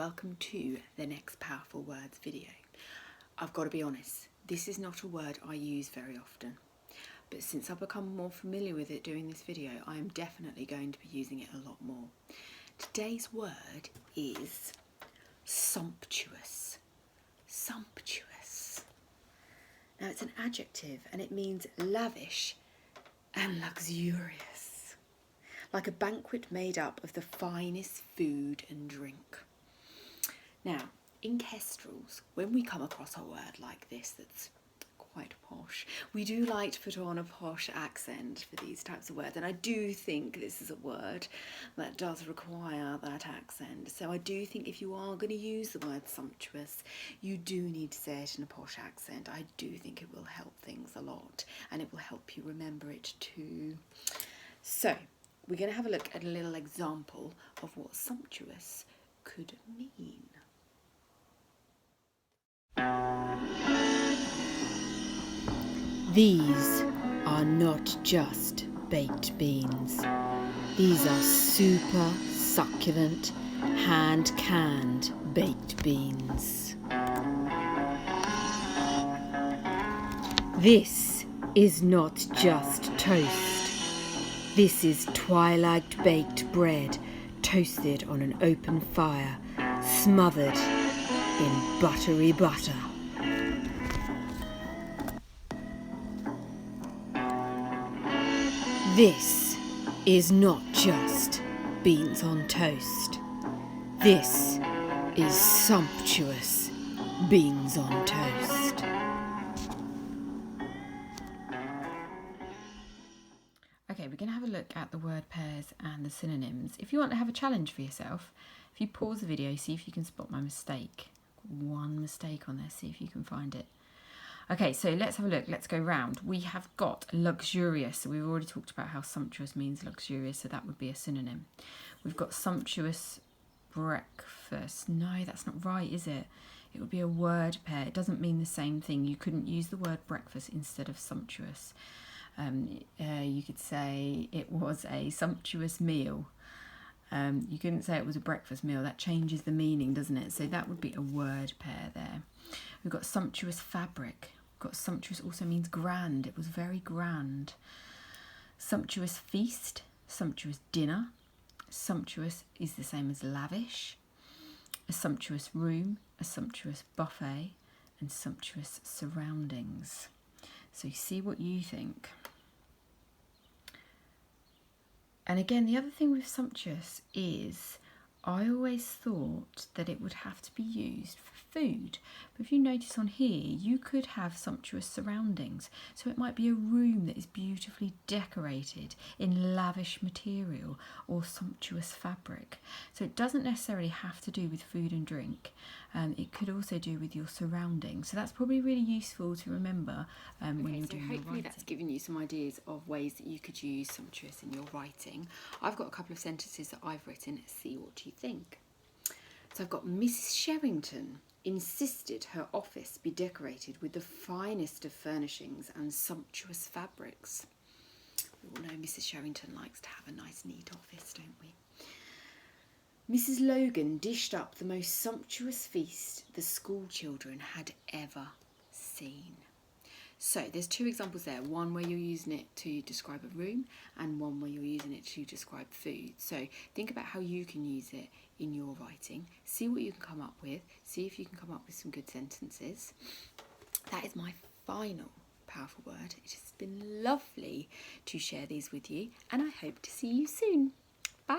welcome to the next Powerful Words video. I've got to be honest, this is not a word I use very often, but since I've become more familiar with it doing this video, I am definitely going to be using it a lot more. Today's word is sumptuous. Sumptuous. Now it's an adjective and it means lavish and luxurious, like a banquet made up of the finest food and drink. Now, in Kestrels, when we come across a word like this that's quite posh, we do like to put on a posh accent for these types of words, and I do think this is a word that does require that accent. So I do think if you are going to use the word sumptuous, you do need to say it in a posh accent. I do think it will help things a lot, and it will help you remember it too. So we're going to have a look at a little example of what sumptuous could mean. These are not just baked beans. These are super succulent, hand-canned baked beans. This is not just toast. This is twilight baked bread toasted on an open fire, smothered in buttery butter. This is not just beans on toast. This is sumptuous beans on toast. Okay, we're going to have a look at the word pairs and the synonyms. If you want to have a challenge for yourself, if you pause the video, see if you can spot my mistake. One mistake on there, see if you can find it. Okay, so let's have a look. Let's go round. We have got luxurious. So we've already talked about how sumptuous means luxurious, so that would be a synonym. We've got sumptuous breakfast. No, that's not right, is it? It would be a word pair. It doesn't mean the same thing. You couldn't use the word breakfast instead of sumptuous. You could say it was a sumptuous meal. You couldn't say it was a breakfast meal. That changes the meaning, doesn't it? So that would be a word pair there. We've got sumptuous fabric. We've got sumptuous also means grand. It was very grand. Sumptuous feast. Sumptuous dinner. Sumptuous is the same as lavish. A sumptuous room. A sumptuous buffet. And sumptuous surroundings. So see what you think. And again, the other thing with sumptuous is I always thought that it would have to be used for food. But if you notice on here, you could have sumptuous surroundings. So it might be a room that is beautifully decorated in lavish material or sumptuous fabric. So it doesn't necessarily have to do with food and drink. It could also do with your surroundings. So that's probably really useful to remember when you're doing your writing. Hopefully that's given you some ideas of ways that you could use sumptuous in your writing. I've got a couple of sentences that I've written. See what you think. So I've got Mrs. Sherrington insisted her office be decorated with the finest of furnishings and sumptuous fabrics. We all know Mrs. Sherrington likes to have a nice neat office, don't we? Mrs. Logan dished up the most sumptuous feast the school children had ever seen. So there's two examples there, one where you're using it to describe a room and one where you're using it to describe food. So think about how you can use it in your writing, see what you can come up with, see if you can come up with some good sentences. That is my final powerful word. It has been lovely to share these with you, and I hope to see you soon. Bye!